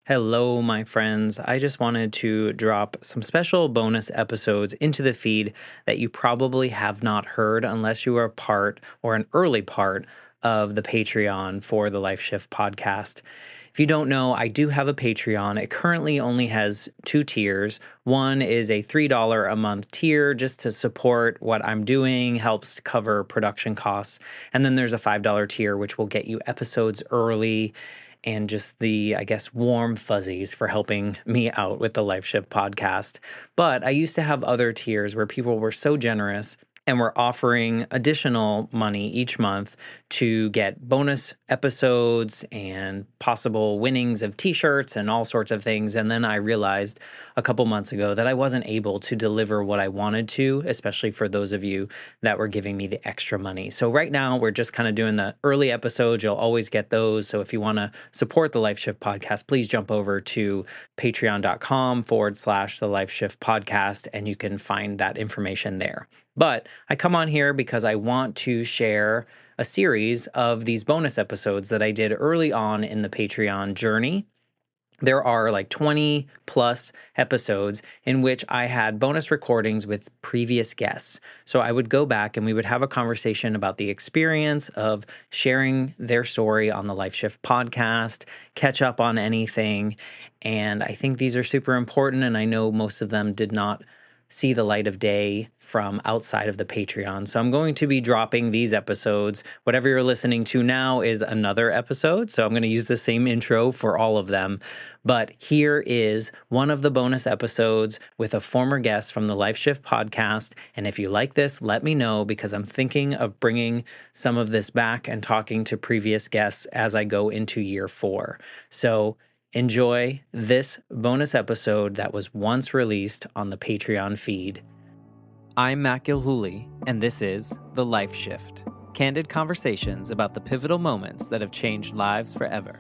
Hello, my friends. I just wanted to drop some special bonus episodes into the feed that you probably have not heard unless you are a part or an early part of the Patreon for the Life Shift podcast. If you don't know, I do have a Patreon. It currently only has two tiers. One is a $3 a month tier just to support what I'm doing, helps cover production costs. And then there's a $5 tier, which will get you episodes early and just the, I guess, warm fuzzies for helping me out with the Life Shift podcast. But I used to have other tiers where people were so generous and were offering additional money each month to get bonus episodes and possible winnings of t-shirts and all sorts of things. And then I realized a couple months ago that I wasn't able to deliver what I wanted to, especially for those of you that were giving me the extra money. So right now we're just kind of doing the early episodes. You'll always get those. So if you want to support the Life Shift podcast, please jump over to patreon.com/the Life Shift podcast, and you can find that information there. But I come on here because I want to share a series of these bonus episodes that I did early on in the Patreon journey. There are like 20 plus episodes in which I had bonus recordings with previous guests. So I would go back and we would have a conversation about the experience of sharing their story on the Life Shift podcast, catch up on anything. And I think these are super important. And I know most of them did not see the light of day from outside of the Patreon. So I'm going to be dropping these episodes. Whatever you're listening to now is another episode. So I'm going to use the same intro for all of them. But here is one of the bonus episodes with a former guest from the Life Shift podcast. And if you like this, let me know because I'm thinking of bringing some of this back and talking to previous guests as I go into year 4. So enjoy this bonus episode that was once released on the Patreon feed. I'm Matt Gilhooly, and this is The Life Shift, candid conversations about the pivotal moments that have changed lives forever.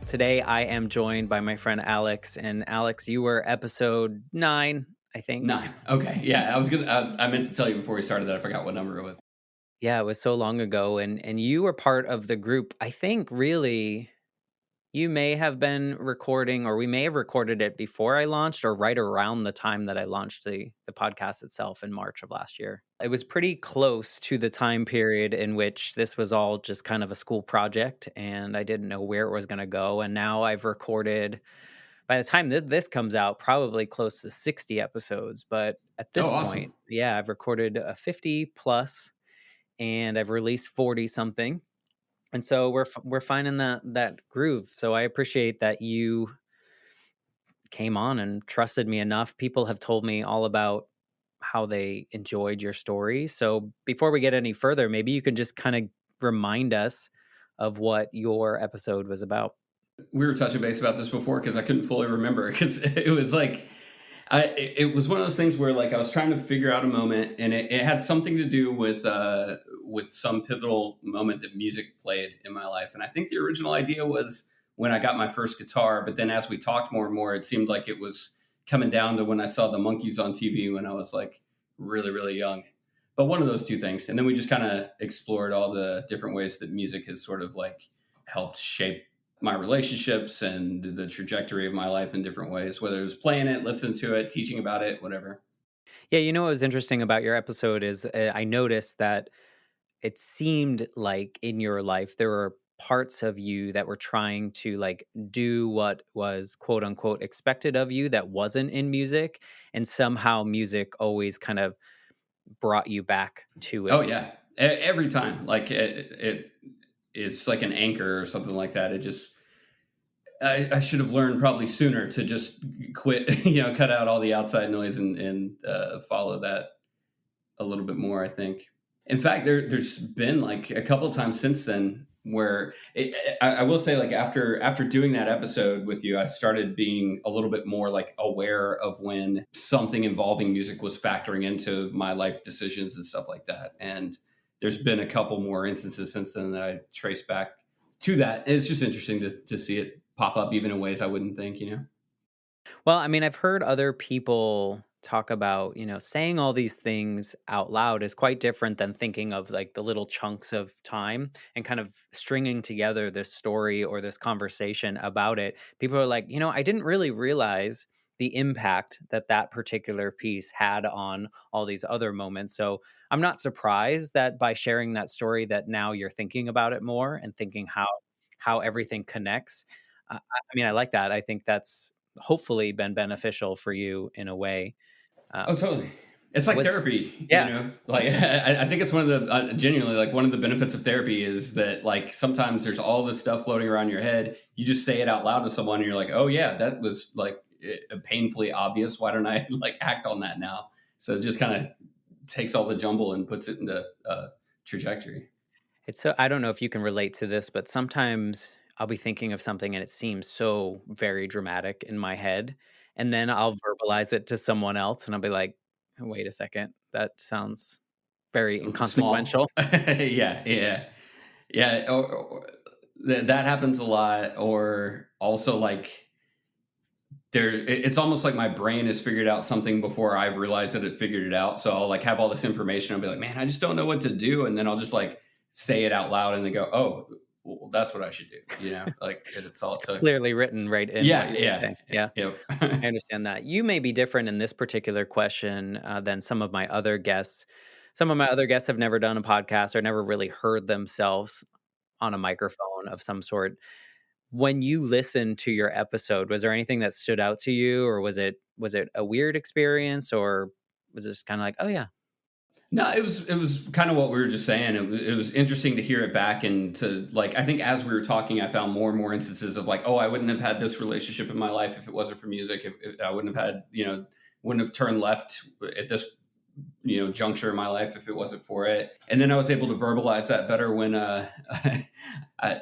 Today, I am joined by my friend Alex, and Alex, you were episode 9, I think. 9. Okay. Yeah. I meant to tell you before we started that I forgot what number it was. Yeah, it was so long ago, and you were part of the group. I think really you may have been recording, or we may have recorded it before I launched, or right around the time that I launched the podcast itself in March of last year. It was pretty close to the time period in which this was all just kind of a school project, and I didn't know where it was going to go. And now I've recorded, by the time that this comes out, probably close to 60 episodes. But at this Oh, point, awesome. yeah, I've recorded a 50 plus, and I've released 40 something. And so we're finding that groove. So I appreciate that you came on and trusted me enough. People have told me all about how they enjoyed your story. So before we get any further, maybe you can just kind of remind us of what your episode was about. We were touching base about this before because I couldn't fully remember because it was like it was one of those things where like I was trying to figure out a moment and it had something to do with some pivotal moment that music played in my life. And I think the original idea was when I got my first guitar, but then as we talked more and more, it seemed like it was coming down to when I saw the Monkees on TV when I was like really, really young. But one of those two things. And then we just kind of explored all the different ways that music has sort of like helped shape my relationships and the trajectory of my life in different ways, whether it was playing it, listening to it, teaching about it, whatever. Yeah, you know what was interesting about your episode is I noticed that it seemed like in your life there were parts of you that were trying to like do what was quote unquote expected of you that wasn't in music, and somehow music always kind of brought you back to Oh it. yeah. Every time, like it's like an anchor or something like that. It just, I should have learned probably sooner to just quit, cut out all the outside noise and follow that a little bit more, I think. In fact, there's been like a couple of times since then where I will say like after doing that episode with you, I started being a little bit more like aware of when something involving music was factoring into my life decisions and stuff like that. And there's been a couple more instances since then that I trace back to that. It's just interesting to see it pop up even in ways I wouldn't think. Well, I mean, I've heard other people talk about, saying all these things out loud is quite different than thinking of like the little chunks of time and kind of stringing together this story or this conversation about it. People are like, I didn't really realize the impact that that particular piece had on all these other moments. So I'm not surprised that by sharing that story that now you're thinking about it more and thinking how everything connects. I like that. I think that's hopefully been beneficial for you in a way. Oh, Um, totally. It's like was therapy, Yeah, Like I think it's one of the genuinely like one of the benefits of therapy is that like sometimes there's all this stuff floating around your head. You just say it out loud to someone, and you're like, oh yeah, that was like painfully obvious. Why don't I like act on that now? So it just kind of takes all the jumble and puts it into trajectory. it's so I don't know if you can relate to this, but sometimes I'll be thinking of something and it seems so very dramatic in my head, and then I'll verbalize it to someone else, and I'll be like, "Wait a second, that sounds very Small. inconsequential." Yeah. That happens a lot. Or also like it's almost like my brain has figured out something before I've realized that it figured it out. So I'll like have all this information. I'll be like, man, I just don't know what to do. And then I'll just like say it out loud and they go, oh, well, that's what I should do. Like it's all It's so clearly written right in what yeah, you're yeah. saying. Yeah. Yep. I understand that. You may be different in this particular question than some of my other guests. Some of my other guests have never done a podcast or never really heard themselves on a microphone of some sort. When you listened to your episode, was there anything that stood out to you, or was it a weird experience, or was it just kind of like, oh yeah, No, it was kind of what we were just saying. It was interesting to hear it back and to like I think as we were talking, I found more and more instances of like, oh, I wouldn't have had this relationship in my life if it wasn't for music. If I wouldn't have had wouldn't have turned left at this juncture in my life if it wasn't for it. And then I was able to verbalize that better when I,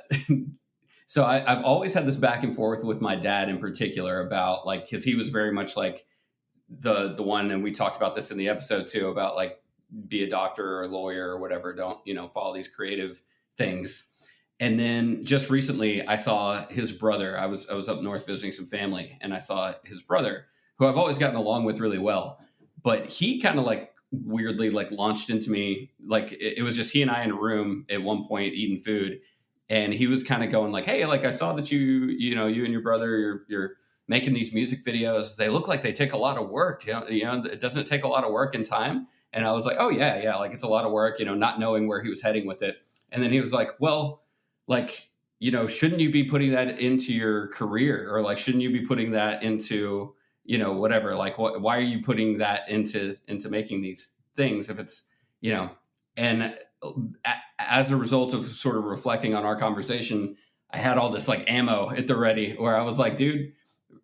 so I've always had this back and forth with my dad in particular about like because he was very much like the one, and we talked about this in the episode too about like be a doctor or a lawyer or whatever, don't follow these creative things. And then just recently I saw his brother. I was up north visiting some family, and I saw his brother, who I've always gotten along with really well, but he kind of like weirdly like launched into me. Like it was just he and I in a room at one point eating food, and he was kind of going like, hey, like I saw that you and your brother, you're making these music videos. They look like they take a lot of work. It doesn't take a lot of work and time. And I was like, oh yeah, like it's a lot of work, not knowing where he was heading with it. And then he was like, well, like, shouldn't you be putting that into your career, or like, shouldn't you be putting that into, whatever, like, why are you putting that into making these things if it's, and as a result of sort of reflecting on our conversation, I had all this like ammo at the ready where I was like, dude,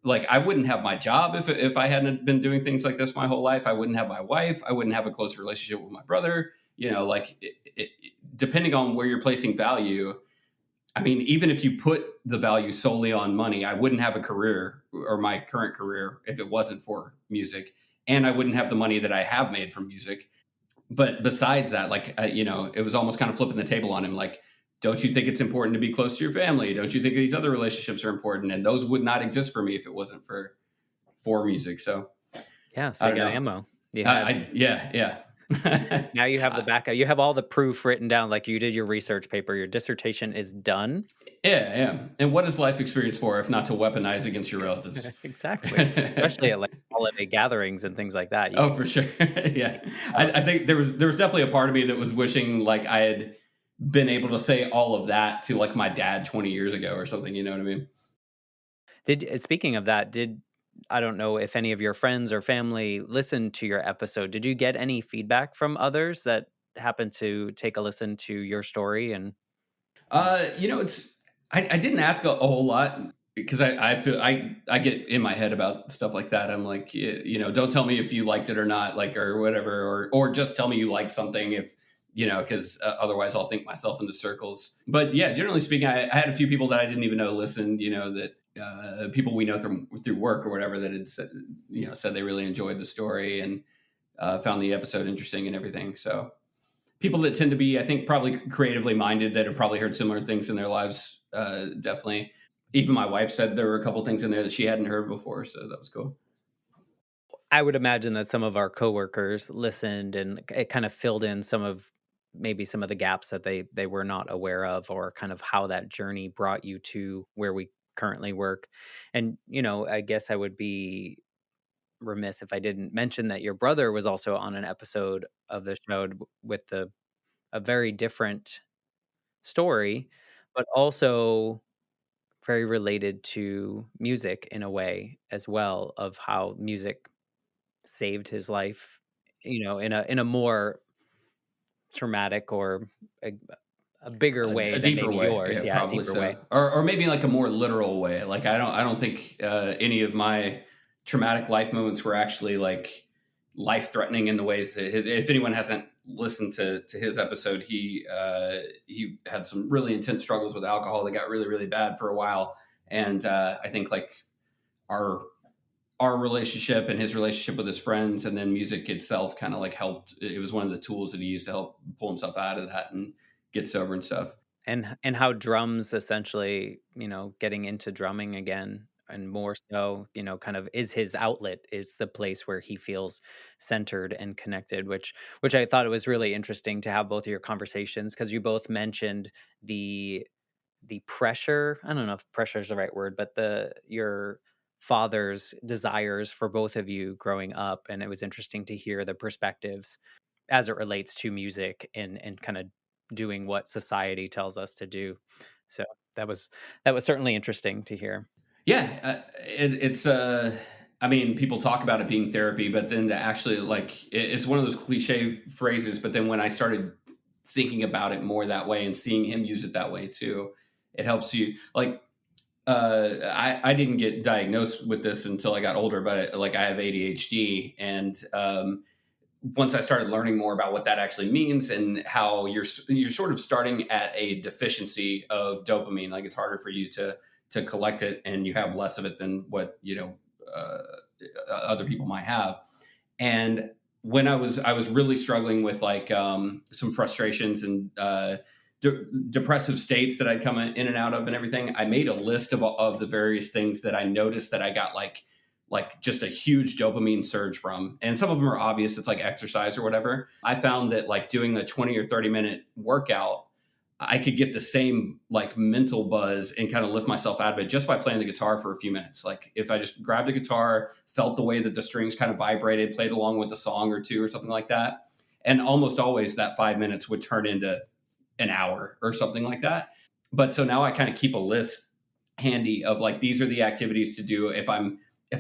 like I wouldn't have my job if I hadn't been doing things like this my whole life. I wouldn't have my wife. I wouldn't have a close relationship with my brother. Like depending on where you're placing value. I mean, even if you put the value solely on money, I wouldn't have a career or my current career if it wasn't for music, and I wouldn't have the money that I have made from music. But besides that, like, it was almost kind of flipping the table on him. Like, don't you think it's important to be close to your family? Don't you think these other relationships are important? And those would not exist for me if it wasn't for music. So yeah. So I you don't got know. ammo. You had Yeah. Now you have the Uh, backup. You have all the proof written down, like you did your research paper. Your dissertation is done. yeah. And what is life experience for if not to weaponize against your relatives? Exactly. Especially at like holiday gatherings and things like that. You Oh, can for sure. Yeah. uh, I think there was definitely a part of me that was wishing like I had been able to say all of that to like my dad 20 years ago or something. You know what I mean? speaking of that, did I don't know if any of your friends or family listened to your episode. Did you get any feedback from others that happened to take a listen to your story and It's I didn't ask a whole lot because I feel I get in my head about stuff like that. I'm like, don't tell me if you liked it or not, like or whatever, or just tell me you liked something if because otherwise I'll think myself into circles. But yeah, generally speaking, I had a few people that I didn't even know listened. That people we know through work or whatever that had said they really enjoyed the story and found the episode interesting and everything. So people that tend to be, I think, probably creatively minded that have probably heard similar things in their lives. Definitely. Even my wife said there were a couple things in there that she hadn't heard before, so that was cool. I would imagine that some of our coworkers listened and it kind of filled in some of maybe some of the gaps that they were not aware of, or kind of how that journey brought you to where we currently work. And, I guess I would be remiss if I didn't mention that your brother was also on an episode of the show with a very different story, but also very related to music in a way as well, of how music saved his life, in a more traumatic or a, a bigger way A than deeper maybe way, yours. yeah, Yeah, a probably deeper so, way. or maybe like a more literal way. Like I don't think any of my traumatic life moments were actually like life threatening in the ways that if anyone hasn't listened to his episode, he had some really intense struggles with alcohol that got really really bad for a while, and I think like our our relationship and his relationship with his friends and then music itself kind of like helped. It was one of the tools that he used to help pull himself out of that and get sober and stuff. And how drums essentially, getting into drumming again, and more so, kind of is his outlet, is the place where he feels centered and connected, which I thought it was really interesting to have both of your conversations, because you both mentioned the the pressure. I don't know if pressure is the right word, but the your father's desires for both of you growing up, and it was interesting to hear the perspectives as it relates to music and kind of doing what society tells us to do. So that was certainly interesting to hear. Yeah, it's. I mean, people talk about it being therapy, but then to actually like, it's one of those cliche phrases. But then when I started thinking about it more that way and seeing him use it that way too, it helps you. Like, I didn't get diagnosed with this until I got older, but like I have ADHD, and once I started learning more about what that actually means and how you're sort of starting at a deficiency of dopamine, like it's harder for you to collect it, and you have less of it than what uh, other people might have. And when I was really struggling with like some frustrations and depressive states that I'd come in and out of and everything, I made a list of the various things that I noticed that I got like just a huge dopamine surge from. And some of them are obvious. It's like exercise or whatever. I found that like doing a 20 or 30-minute workout, I could get the same like mental buzz and kind of lift myself out of it just by playing the guitar for a few minutes. Like if I just grabbed the guitar, felt the way that the strings kind of vibrated, played along with a song or two or something like that. And almost always that 5 minutes would turn into an hour or something like that. But so now I kind of keep a list handy of like, these are the activities to do if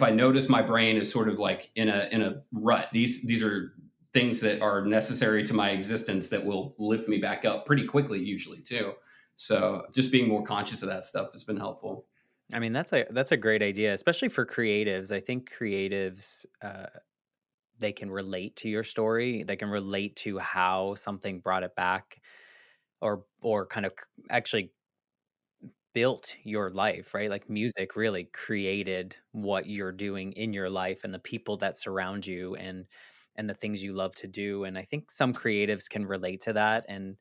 I notice my brain is sort of like in a rut. These are things that are necessary to my existence that will lift me back up pretty quickly usually too. So just being more conscious of that stuff has been helpful. I mean, that's a great idea, especially for creatives. I think creatives, they can relate to your story. They can relate to how something brought it back, or kind of actually built your life, right? Like music really created what you're doing in your life and the people that surround you, and the things you love to do. And I think some creatives can relate to that and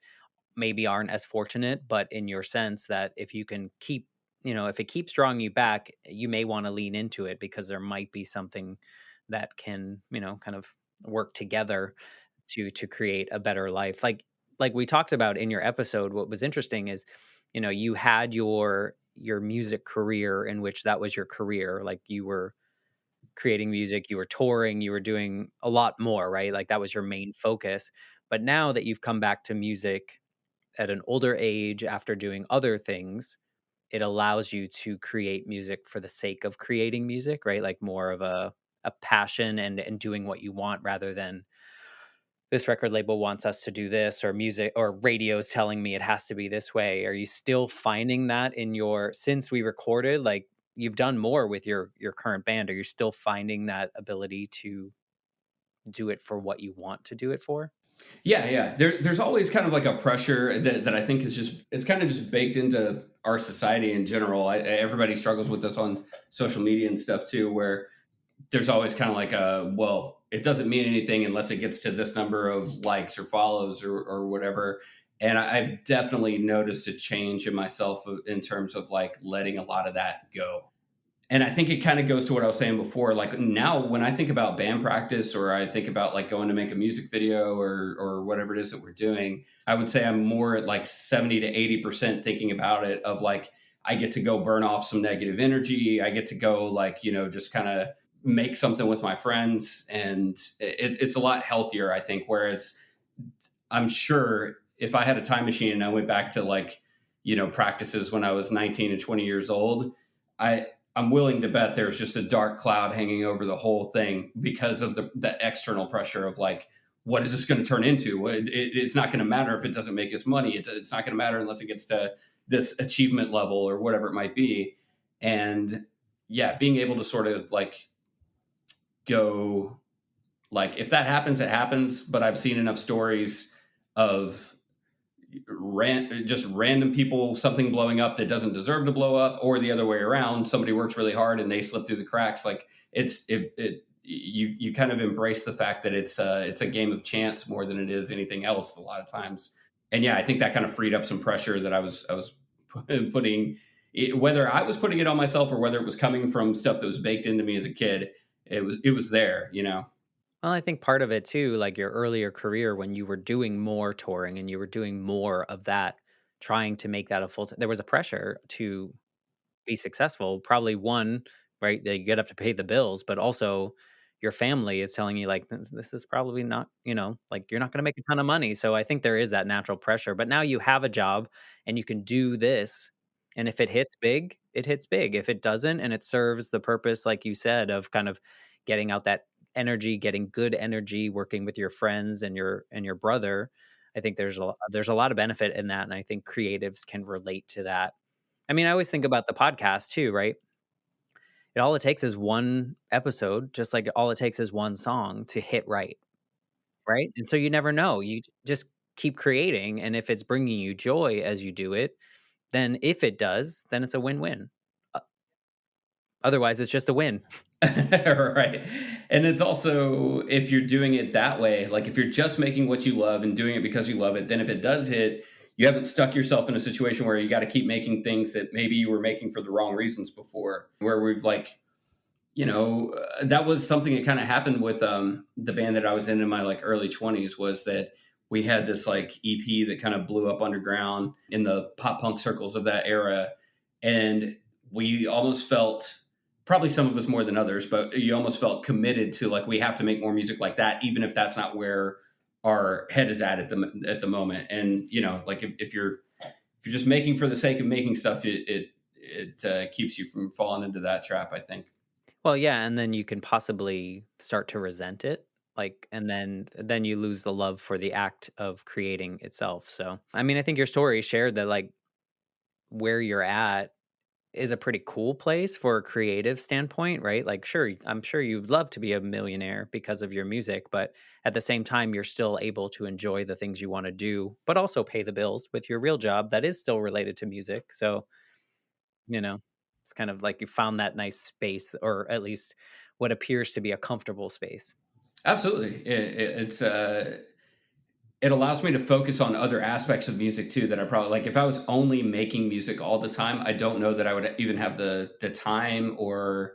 maybe aren't as fortunate, but in your sense that if you can if it keeps drawing you back, you may want to lean into it, because there might be something that can, kind of work together to create a better life. Like we talked about in your episode, what was interesting is, you had your music career, in which that was your career. Like you were creating music, you were touring, you were doing a lot more, right? Like that was your main focus. But now that you've come back to music at an older age after doing other things, it allows you to create music for the sake of creating music, right? Like more of a passion, and doing what you want, rather than this record label wants us to do this, or music or radio is telling me it has to be this way. Are you still finding that in your, since we recorded, like you've done more with your current band, are you still finding that ability to do it for what you want to do it for? Yeah. There's always kind of like a pressure that I think is just, it's kind of just baked into our society in general. Everybody struggles with this on social media and stuff too, where there's always kind of like a, well, it doesn't mean anything unless it gets to this number of likes or follows or whatever. And I've definitely noticed a change in myself in terms of like letting a lot of that go. And I think it kind of goes to what I was saying before. Like now, when I think about band practice, or I think about like going to make a music video, or whatever it is that we're doing, I would say I'm more at like 70 to 80% thinking about it of like I get to go burn off some negative energy. I get to go like just kind of make something with my friends, and it's a lot healthier, I think. Whereas I'm sure if I had a time machine and I went back to like, practices when I was 19 and 20 years old, I I'm willing to bet there's just a dark cloud hanging over the whole thing because of the external pressure of like, what is this going to turn into? It's not going to matter if it doesn't make us money. It's not going to matter unless it gets to this achievement level or whatever it might be. And yeah, being able to sort of like go like if that happens, it happens. But I've seen enough stories of just random people, something blowing up that doesn't deserve to blow up, or the other way around, somebody works really hard and they slip through the cracks. Like it's if it you kind of embrace the fact that it's a game of chance more than it is anything else a lot of times. And yeah, I think that kind of freed up some pressure that I was putting, whether I was putting it on myself or whether it was coming from stuff that was baked into me as a kid. It was there. Well, I think part of it too, like your earlier career when you were doing more touring and you were doing more of that, trying to make that a full time, there was a pressure to be successful. Probably one, right? That you get up to pay the bills, but also your family is telling you like this is probably not, like you're not going to make a ton of money. So I think there is that natural pressure. But now you have a job and you can do this. And if it hits big, it hits big. If it doesn't and it serves the purpose, like you said, of kind of getting out that energy, getting good energy, working with your friends and your brother, I think there's a lot of benefit in that. And I think creatives can relate to that. I mean, I always think about the podcast too, right? All it takes is one episode, just like all it takes is one song to hit right? And so you never know. You just keep creating, and if it's bringing you joy as you do it, then if it does, then it's a win-win. O Otherwise, it's just a win. Right. And it's also, if you're doing it that way, like if you're just making what you love and doing it because you love it, then if it does hit, you haven't stuck yourself in a situation where you got to keep making things that maybe you were making for the wrong reasons before, where we've like, that was something that kind of happened with the band that I was in my like early 20s, was that we had this like EP that kind of blew up underground in the pop punk circles of that era. And we almost felt, probably some of us more than others, but you almost felt committed to like, we have to make more music like that, even if that's not where our head is at the moment. And, like if you're just making for the sake of making stuff, it keeps you from falling into that trap, I think. Well, yeah, and then you can possibly start to resent it, like, and then you lose the love for the act of creating itself. So, I mean, I think your story shared that, like, where you're at is a pretty cool place for a creative standpoint, right? Like, sure, I'm sure you'd love to be a millionaire because of your music, but at the same time, you're still able to enjoy the things you want to do, but also pay the bills with your real job that is still related to music. So, you know, it's kind of like you found that nice space, or at least what appears to be a comfortable space. Absolutely. It allows me to focus on other aspects of music too, that I probably like. If I was only making music all the time, I don't know that I would even have the time, or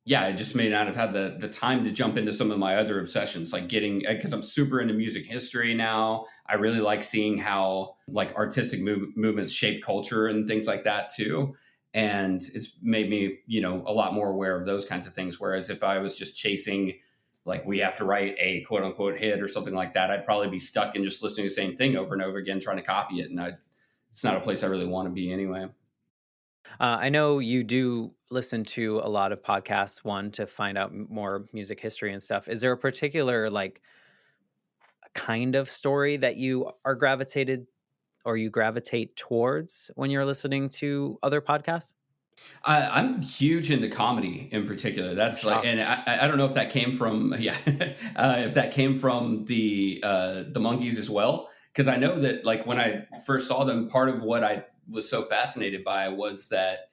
yeah, I just may not have had the time to jump into some of my other obsessions, like getting, because I'm super into music history now. I really like seeing how like artistic movements shape culture and things like that too. And it's made me, a lot more aware of those kinds of things. Whereas if I was just chasing, like, we have to write a quote unquote hit or something like that, I'd probably be stuck in just listening to the same thing over and over again, trying to copy it. And it's not a place I really want to be anyway. I know you do listen to a lot of podcasts, one to find out more music history and stuff. Is there a particular like kind of story that you are gravitated or you gravitate towards when you're listening to other podcasts? I'm huge into comedy in particular. That's like, Shock. and I don't know if that came from, yeah, if that came from the Monkees as well, because I know that like when I first saw them, part of what I was so fascinated by was that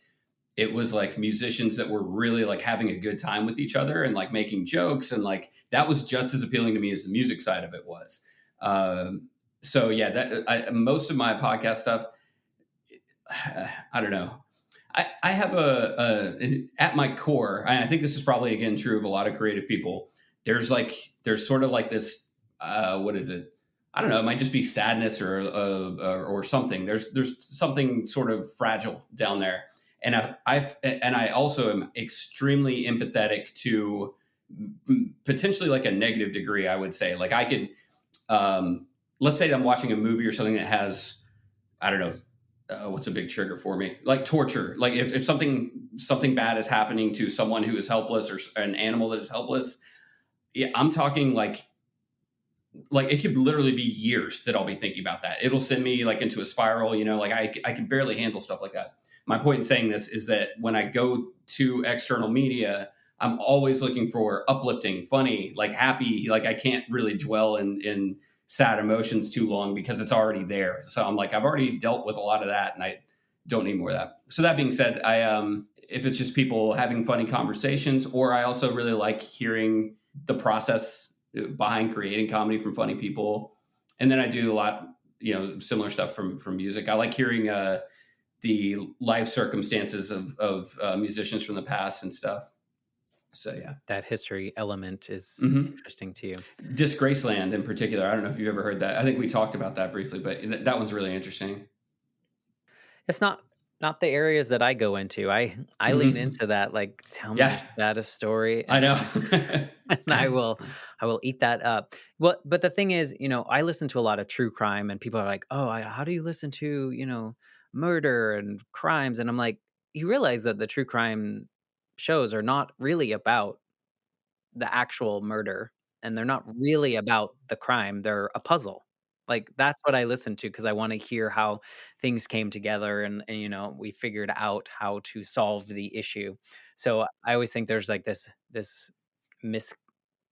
it was like musicians that were really like having a good time with each other and like making jokes, and like that was just as appealing to me as the music side of it was. So yeah, most of my podcast stuff, I don't know. I have at my core, I think this is probably again true of a lot of creative people. There's sort of like this, what is it? I don't know. It might just be sadness or something. There's something sort of fragile down there, and I also am extremely empathetic to potentially like a negative degree. I would say like I could, let's say I'm watching a movie or something that has, I don't know, what's a big trigger for me? Like torture. Like if something bad is happening to someone who is helpless or an animal that is helpless, yeah, I'm talking like it could literally be years that I'll be thinking about that. It'll send me like into a spiral. Like I can barely handle stuff like that. My point in saying this is that when I go to external media, I'm always looking for uplifting, funny, like happy. Like I can't really dwell in sad emotions too long because it's already there. So I'm like, I've already dealt with a lot of that, and I don't need more of that. So that being said, if it's just people having funny conversations, or I also really like hearing the process behind creating comedy from funny people. And then I do a lot, similar stuff from music. I like hearing the life circumstances of musicians from the past and stuff. So yeah. That history element is Hmm. interesting to you. Disgraceland in particular. I don't know if you've ever heard that. I think we talked about that briefly, but that one's really interesting. It's not the areas that I go into. I lean Hmm. into that, like, tell me your Yeah, saddest story, I and know. and I will eat that up. But the thing is, I listen to a lot of true crime, and people are like, "Oh, how do you listen to, murder and crimes?" And I'm like, you realize that the true crime shows are not really about the actual murder, and they're not really about the crime, they're a puzzle. Like, that's what I listen to because I wanna hear how things came together and, we figured out how to solve the issue. So, I always think there's, like, this mis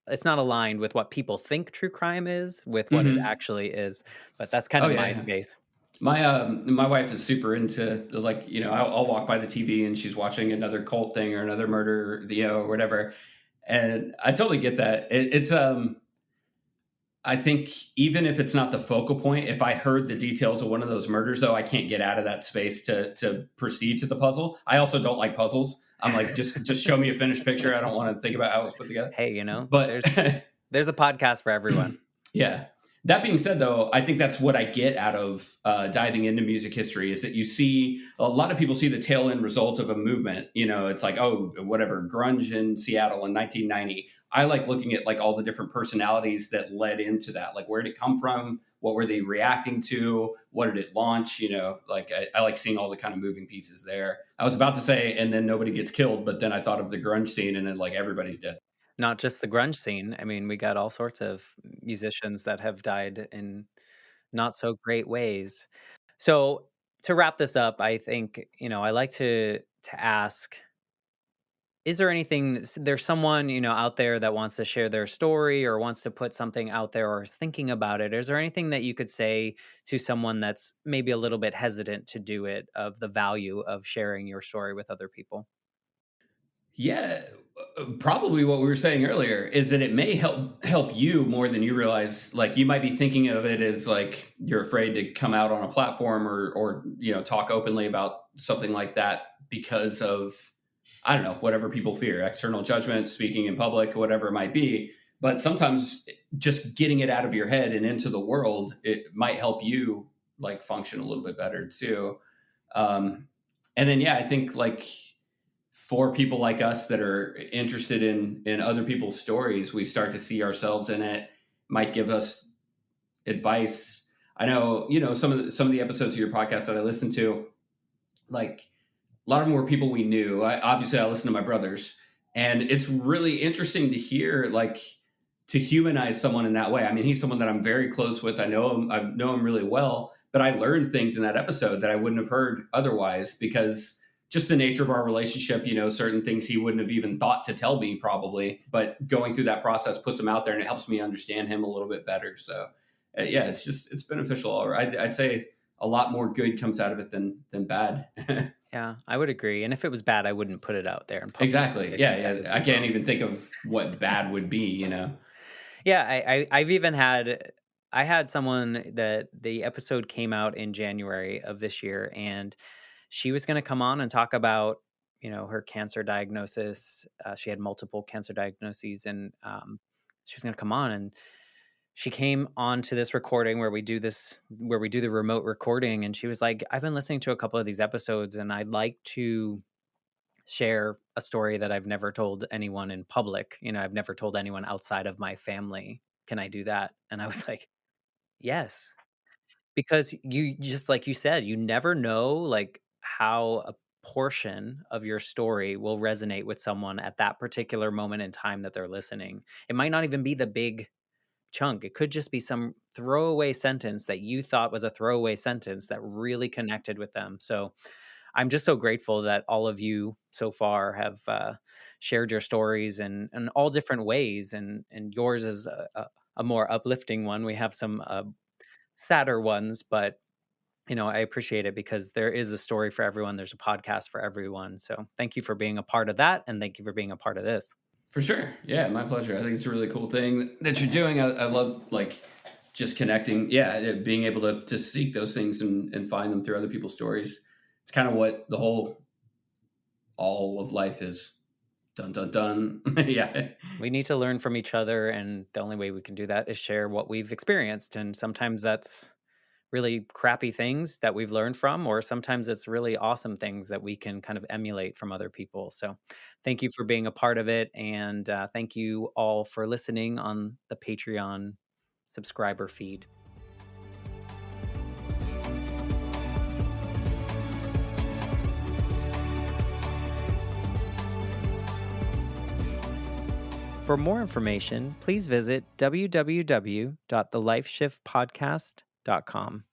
it's not aligned with what people think true crime is with what it Hmm. actually is, but that's kind Oh of yeah, my yeah. space. My wife is super into like I'll walk by the TV and she's watching another cult thing or another murder or whatever, and I totally get that. It's I think even if it's not the focal point, if I heard the details of one of those murders, though, I can't get out of that space to proceed to the puzzle. I also don't like puzzles. I'm like, just show me a finished picture. I don't want to think about how it was put together. Hey, But there's a podcast for everyone. yeah. That being said, though, I think that's what I get out of diving into music history is that you see a lot of people see the tail end result of a movement. It's like, oh, whatever, grunge in Seattle in 1990. I like looking at like all the different personalities that led into that. Like, where did it come from? What were they reacting to? What did it launch? Like I like seeing all the kind of moving pieces there. I was about to say, and then nobody gets killed, but then I thought of the grunge scene, and then like everybody's dead. Not just the grunge scene. I mean, we got all sorts of musicians that have died in not so great ways. So to wrap this up, I think, I like to ask, is there anything there's someone, out there that wants to share their story or wants to put something out there or is thinking about it? Is there anything that you could say to someone that's maybe a little bit hesitant to do it of the value of sharing your story with other people? Yeah, probably what we were saying earlier is that it may help you more than you realize. Like you might be thinking of it as like you're afraid to come out on a platform or talk openly about something like that because of I don't know whatever people fear, external judgment, speaking in public, whatever it might be. But sometimes just getting it out of your head and into the world, it might help you like function a little bit better too. Um, and then yeah, I think like for people like us that are interested in other people's stories, we start to see ourselves in it. Might give us advice. I know, some of the episodes of your podcast that I listened to, like a lot of them were people we knew. Obviously, I listened to my brothers, and it's really interesting to hear, like, to humanize someone in that way. I mean, he's someone that I'm very close with. I know him really well, but I learned things in that episode that I wouldn't have heard otherwise because just the nature of our relationship, certain things he wouldn't have even thought to tell me probably, but going through that process puts him out there and it helps me understand him a little bit better. So, yeah, it's beneficial. Or I'd say a lot more good comes out of it than bad. Yeah, I would agree. And if it was bad, I wouldn't put it out there in public. Exactly. Yeah, I yeah. would I be can't wrong. even think of what bad would be. Yeah, I've even had I had someone that the episode came out in January of this year, and she was going to come on and talk about, her cancer diagnosis. She had multiple cancer diagnoses, and she was going to come on, and she came on to this recording where we do the remote recording, and she was like, "I've been listening to a couple of these episodes, and I'd like to share a story that I've never told anyone in public. I've never told anyone outside of my family. Can I do that?" And I was like, "Yes." Because you just like you said, you never know, like, how a portion of your story will resonate with someone at that particular moment in time that they're listening. It might not even be the big chunk. It could just be some throwaway sentence that you thought was a throwaway sentence that really connected with them. So I'm just so grateful that all of you so far have shared your stories in all different ways, and yours is a more uplifting one. We have some sadder ones, but I appreciate it because there is a story for everyone. There's a podcast for everyone. So thank you for being a part of that, and thank you for being a part of this. For sure. Yeah, my pleasure. I think it's a really cool thing that you're doing. I love like just connecting. Yeah, being able to seek those things and find them through other people's stories. It's kind of what the whole all of life is. Dun dun dun. Yeah. We need to learn from each other, and the only way we can do that is share what we've experienced. And sometimes that's really crappy things that we've learned from, or sometimes it's really awesome things that we can kind of emulate from other people. So thank you for being a part of it. And thank you all for listening on the Patreon subscriber feed. For more information, please visit www.thelifeshiftpodcast.com.